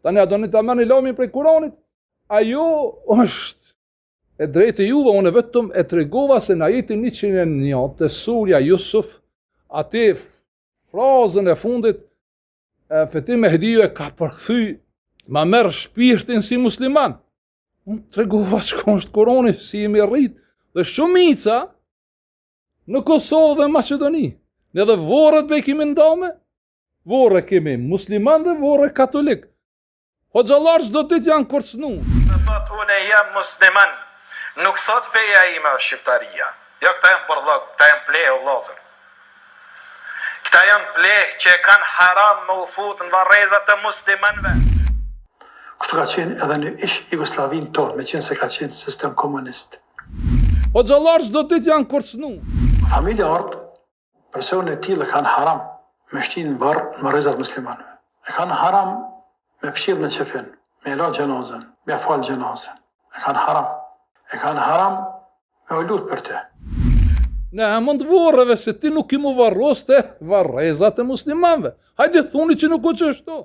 Tani a doni ta merrni lamin prej Kuranit? Ajo është e drejtë juve, unë vetëm e tregova se në ajetin 101 të surja Jusuf, atë frazën e fundit, Feti Mehdiu e ka përkthy, ma merr shpirtin si musliman. Unë tregova çka është Kurani, si jemi rrit, dhe shumica në Kosovë dhe Maqedoni. Ne dhe vorët be kemi ndame, vorë kemi musliman dhe vorë katolik. Hoxhallar çdo ditë janë kërcënu. Në thot unë jam musliman, nuk thot feja ime është shqiptaria. Jo, këta janë përllog, këta janë pleh o vllazër. Këta janë pleh që kanë haram me u fut në varrezat e muslimanëve. Kështu ka qenë edhe në ish Jugoslavinë tonë, me qenë se ka qenë sistem komunist. Hoxhallar çdo ditë janë kërcënu. Familjarët, personë e tillë kanë haram me shtinë në varr në varrezat muslimanëve. E kanë haram me pëshirë në qefin, me la gjenazën, me falë gjenazën. E kanë haram. E kanë haram me u lutë për te. Ne mund vorreve se ti nuk i mu varroste varrezat e muslimanëve. Hajde thuni që nuk o qështu.